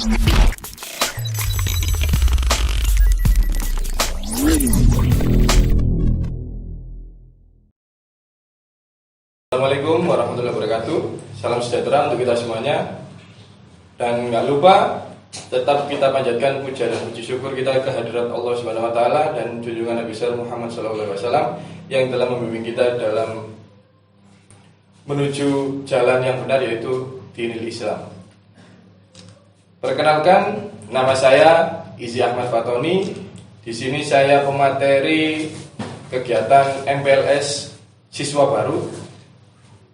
Assalamualaikum warahmatullahi wabarakatuh. Salam sejahtera untuk kita semuanya. Dan nggak lupa tetap kita panjatkan puja dan puji syukur kita kehadirat Allah Subhanahu Wa Taala dan junjungan Nabi besar Muhammad SAW yang telah membimbing kita dalam menuju jalan yang benar, yaitu dinil Islam. Perkenalkan, nama saya Izi Ahmad Fatoni. Di sini saya pemateri kegiatan MPLS siswa baru.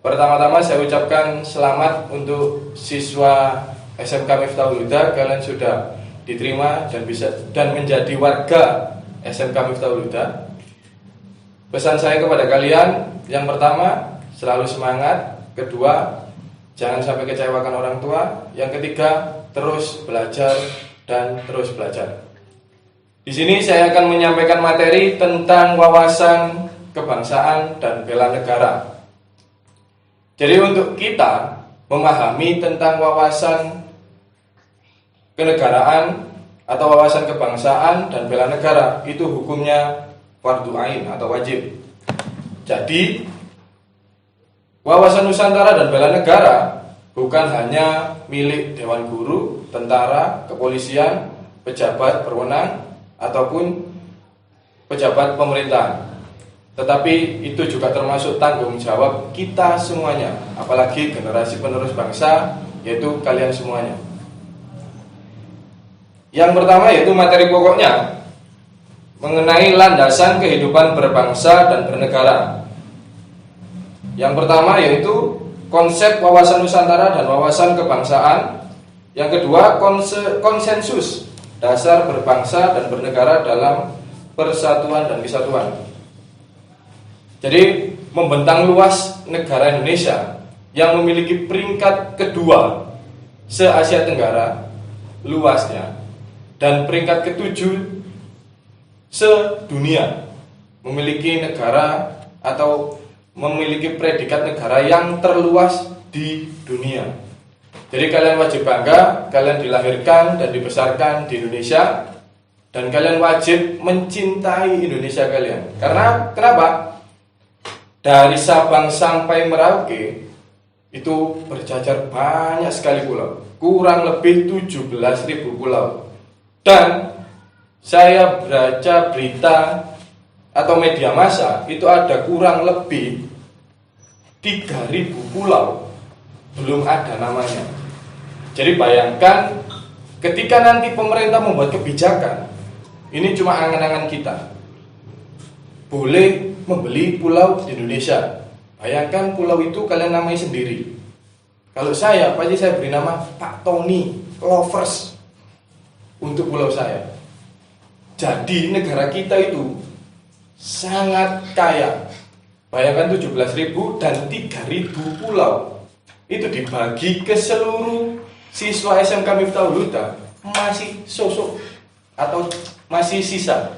Pertama-tama saya ucapkan selamat untuk siswa SMK Miftahul Huda. Kalian sudah diterima dan menjadi warga SMK Miftahul Huda. Pesan saya kepada kalian, yang pertama, selalu semangat. Kedua, jangan sampai kecewakan orang tua. Yang ketiga, terus belajar dan terus belajar. Di sini saya akan menyampaikan materi tentang wawasan kebangsaan dan bela negara. Jadi untuk kita memahami tentang wawasan kenegaraan atau wawasan kebangsaan dan bela negara, itu hukumnya fardu ain atau wajib. Jadi wawasan Nusantara dan bela negara bukan hanya milik Dewan Guru, tentara, kepolisian, pejabat berwenang ataupun pejabat pemerintahan, tetapi itu juga termasuk tanggung jawab kita semuanya, apalagi generasi penerus bangsa, yaitu kalian semuanya. Yang pertama yaitu materi pokoknya mengenai landasan kehidupan berbangsa dan bernegara. Yang pertama yaitu konsep wawasan Nusantara dan wawasan kebangsaan. Yang kedua, konsensus dasar berbangsa dan bernegara dalam persatuan dan kesatuan. Jadi membentang luas negara Indonesia yang memiliki peringkat kedua se-Asia Tenggara luasnya dan peringkat ketujuh sedunia, memiliki negara atau memiliki predikat negara yang terluas di dunia. Jadi kalian wajib bangga, kalian dilahirkan dan dibesarkan di Indonesia, dan kalian wajib mencintai Indonesia kalian. Karena kenapa? Dari Sabang sampai Merauke itu berjajar banyak sekali pulau, kurang lebih 17.000 pulau. Dan saya baca berita atau media massa, itu ada kurang lebih 3.000 pulau belum ada namanya. Jadi bayangkan ketika nanti pemerintah membuat kebijakan, ini cuma angan-angan kita, boleh membeli pulau di Indonesia. Bayangkan pulau itu kalian namai sendiri. Kalau saya, pasti saya beri nama Pak Tony Lovers untuk pulau saya. Jadi negara kita itu sangat kaya. Bayangkan 17.000 dan 3.000 pulau. Itu dibagi ke seluruh siswa SMK Miftahul Huda, masih sosok atau masih sisa.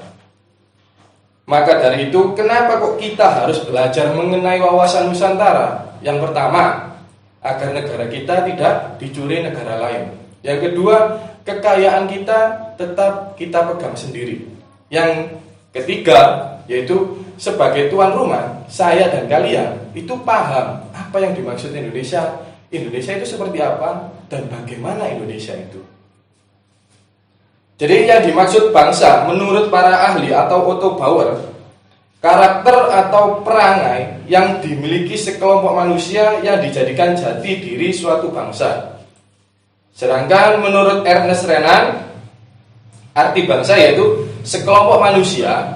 Maka dari itu, kenapa kok kita harus belajar mengenai wawasan Nusantara? Yang pertama, agar negara kita tidak dicuri negara lain. Yang kedua, kekayaan kita tetap kita pegang sendiri. Yang ketiga, yaitu sebagai tuan rumah, saya dan kalian itu paham apa yang dimaksud Indonesia. Indonesia itu seperti apa dan bagaimana Indonesia itu. Jadi yang dimaksud bangsa menurut para ahli atau Otto Bauer, karakter atau perangai yang dimiliki sekelompok manusia yang dijadikan jati diri suatu bangsa. Sedangkan menurut Ernest Renan, arti bangsa yaitu sekelompok manusia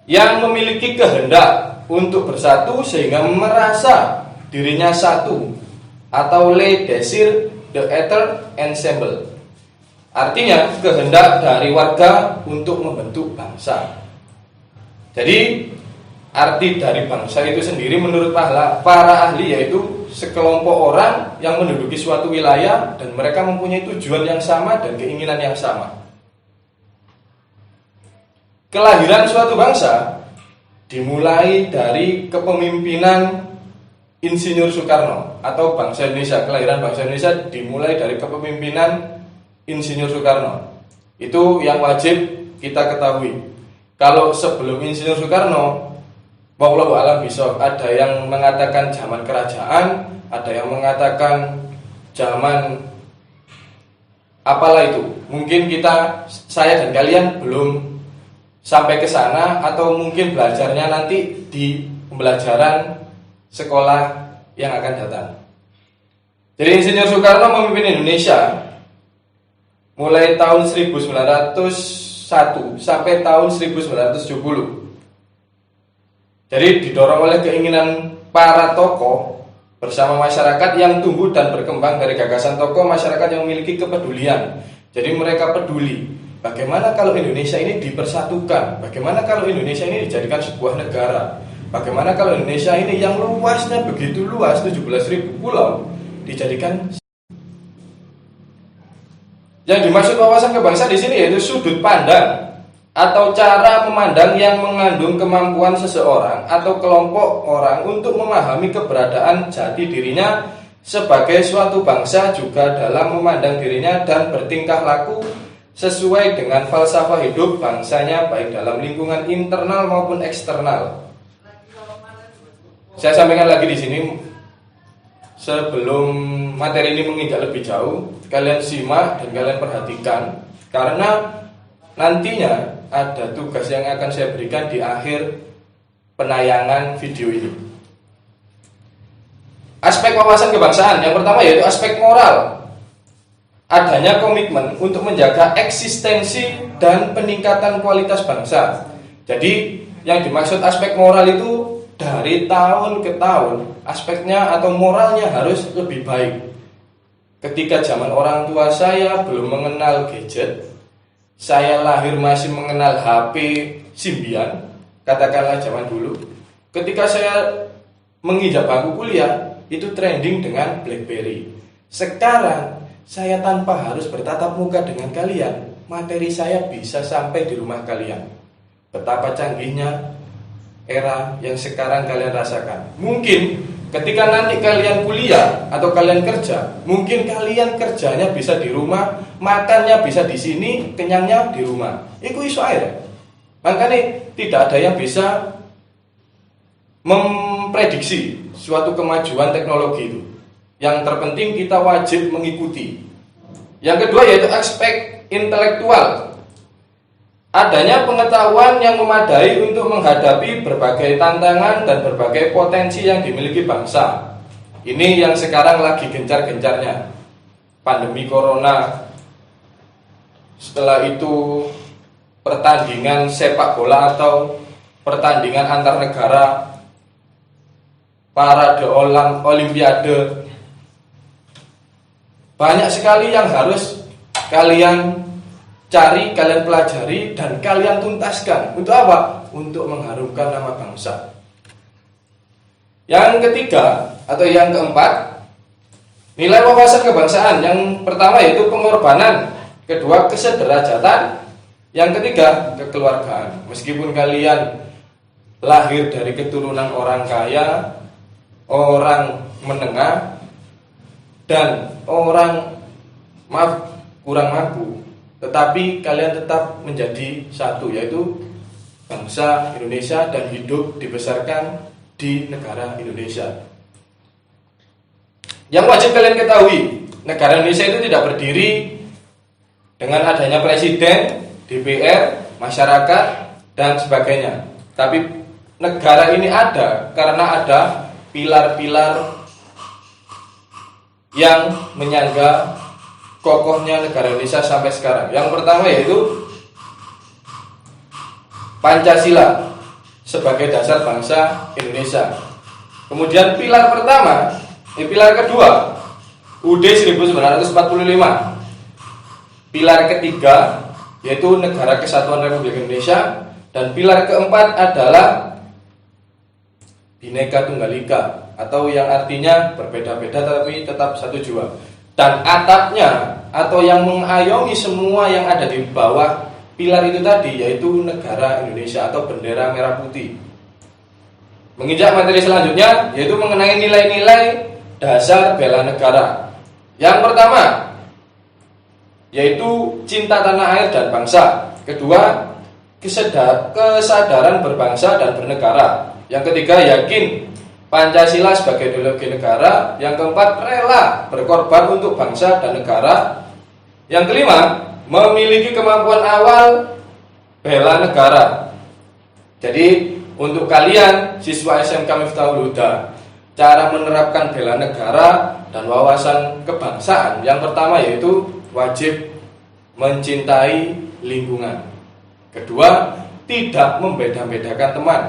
yang memiliki kehendak untuk bersatu sehingga merasa dirinya satu, atau le désir d'être ensemble. Artinya kehendak dari warga untuk membentuk bangsa. Jadi arti dari bangsa itu sendiri menurut para ahli yaitu sekelompok orang yang menduduki suatu wilayah dan mereka mempunyai tujuan yang sama dan keinginan yang sama. Kelahiran suatu bangsa dimulai dari kepemimpinan Insinyur Soekarno atau bangsa Indonesia. Kelahiran bangsa Indonesia dimulai dari kepemimpinan Insinyur Soekarno. Itu yang wajib kita ketahui. Kalau sebelum Insinyur Soekarno, wallahu a'lam bishawab, ada yang mengatakan zaman kerajaan, ada yang mengatakan zaman apalah itu. Mungkin saya dan kalian belum sampai ke sana, atau mungkin belajarnya nanti di pembelajaran sekolah yang akan datang. Jadi Insinyur Soekarno memimpin Indonesia mulai tahun 1901 sampai tahun 1970. Jadi didorong oleh keinginan para tokoh bersama masyarakat yang tumbuh dan berkembang dari gagasan tokoh masyarakat yang memiliki kepedulian. Jadi mereka peduli bagaimana kalau Indonesia ini dipersatukan, bagaimana kalau Indonesia ini dijadikan sebuah negara, bagaimana kalau Indonesia ini yang luasnya begitu luas, 17.000 pulau, dijadikan. Yang dimaksud wawasan kebangsaan di sini yaitu sudut pandang atau cara memandang yang mengandung kemampuan seseorang atau kelompok orang untuk memahami keberadaan jati dirinya sebagai suatu bangsa, juga dalam memandang dirinya dan bertingkah laku sesuai dengan falsafah hidup bangsanya, baik dalam lingkungan internal maupun eksternal. Saya sampaikan lagi di sini sebelum materi ini menginjak lebih jauh, kalian simak dan kalian perhatikan, karena nantinya ada tugas yang akan saya berikan di akhir penayangan video ini. Aspek wawasan kebangsaan yang pertama yaitu aspek moral. Adanya komitmen untuk menjaga eksistensi dan peningkatan kualitas bangsa. Jadi yang dimaksud aspek moral itu dari tahun ke tahun aspeknya atau moralnya harus lebih baik. Ketika zaman orang tua saya belum mengenal gadget, saya lahir masih mengenal HP Symbian, katakanlah zaman dulu. Ketika saya menginjak bangku kuliah, itu trending dengan BlackBerry. Sekarang saya tanpa harus bertatap muka dengan kalian, materi saya bisa sampai di rumah kalian. Betapa canggihnya era yang sekarang kalian rasakan. Mungkin ketika nanti kalian kuliah atau kalian kerja, mungkin kalian kerjanya bisa di rumah, makannya bisa di sini, kenyangnya di rumah. Iku iso air. Makanya tidak ada yang bisa memprediksi suatu kemajuan teknologi itu. Yang terpenting kita wajib mengikuti. Yang kedua yaitu aspek intelektual. Adanya pengetahuan yang memadai untuk menghadapi berbagai tantangan dan berbagai potensi yang dimiliki bangsa. Ini yang sekarang lagi gencar-gencarnya. Pandemi corona, setelah itu pertandingan sepak bola atau pertandingan antar negara, parade olimpiade. Banyak sekali yang harus kalian cari, kalian pelajari, dan kalian tuntaskan. Untuk apa? Untuk mengharumkan nama bangsa. Yang ketiga atau yang keempat, nilai wawasan kebangsaan. Yang pertama yaitu pengorbanan, kedua kesederajatan, yang ketiga kekeluargaan. Meskipun kalian lahir dari keturunan orang kaya, orang menengah, dan orang kurang mampu, tetapi kalian tetap menjadi satu, yaitu bangsa Indonesia, dan hidup dibesarkan di negara Indonesia. Yang wajib kalian ketahui, negara Indonesia itu tidak berdiri dengan adanya presiden, DPR, masyarakat, dan sebagainya. Tapi negara ini ada karena ada pilar-pilar yang menyangga kokohnya negara Indonesia sampai sekarang. Yang pertama yaitu Pancasila sebagai dasar bangsa Indonesia. Kemudian pilar kedua UUD 1945. Pilar ketiga yaitu Negara Kesatuan Republik Indonesia, dan pilar keempat adalah Bhinneka Tunggal Ika, atau yang artinya berbeda-beda tapi tetap satu jua. Dan atapnya atau yang mengayomi semua yang ada di bawah pilar itu tadi yaitu negara Indonesia atau bendera merah putih. Menginjak materi selanjutnya yaitu mengenai nilai-nilai dasar bela negara. Yang pertama, yaitu cinta tanah air dan bangsa. Kedua, kesadaran berbangsa dan bernegara. Yang ketiga, yakin Pancasila sebagai ideologi negara. Yang keempat, rela berkorban untuk bangsa dan negara. Yang kelima, memiliki kemampuan awal bela negara. Jadi untuk kalian siswa SMK Miftahul Huda, cara menerapkan bela negara dan wawasan kebangsaan, yang pertama yaitu wajib mencintai lingkungan. Kedua, tidak membeda-bedakan teman.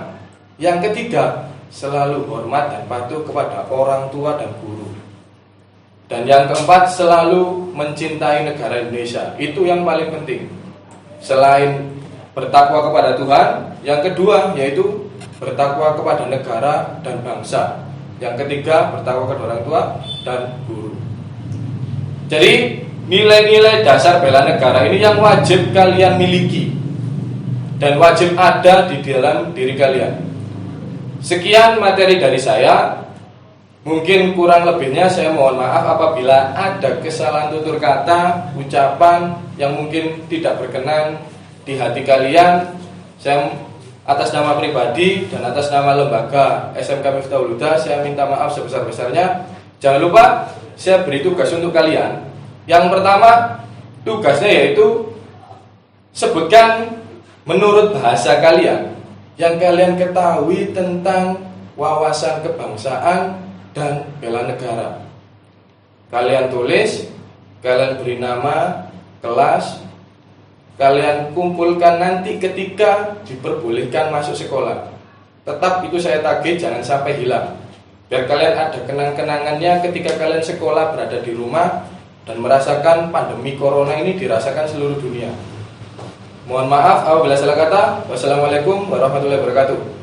Yang ketiga, selalu hormat dan patuh kepada orang tua dan guru. Dan yang keempat, selalu mencintai negara Indonesia. Itu yang paling penting. Selain bertakwa kepada Tuhan, yang kedua yaitu bertakwa kepada negara dan bangsa. Yang ketiga, bertakwa kepada orang tua dan guru. Jadi nilai-nilai dasar bela negara ini yang wajib kalian miliki dan wajib ada di dalam diri kalian. Sekian materi dari saya. Mungkin kurang lebihnya saya mohon maaf apabila ada kesalahan tutur kata, ucapan yang mungkin tidak berkenan di hati kalian. Saya atas nama pribadi dan atas nama lembaga SMK Miftahul Huda, saya minta maaf sebesar-besarnya. Jangan lupa saya beri tugas untuk kalian. Yang pertama, tugasnya yaitu sebutkan menurut bahasa kalian yang kalian ketahui tentang wawasan kebangsaan dan bela negara. Kalian tulis, kalian beri nama, kelas, kalian kumpulkan nanti ketika diperbolehkan masuk sekolah. Tetap itu saya tagih, jangan sampai hilang. Biar kalian ada kenang-kenangannya ketika kalian sekolah berada di rumah dan merasakan pandemi corona ini dirasakan seluruh dunia. Mohon maaf apabila salah kata. Wassalamualaikum warahmatullahi wabarakatuh.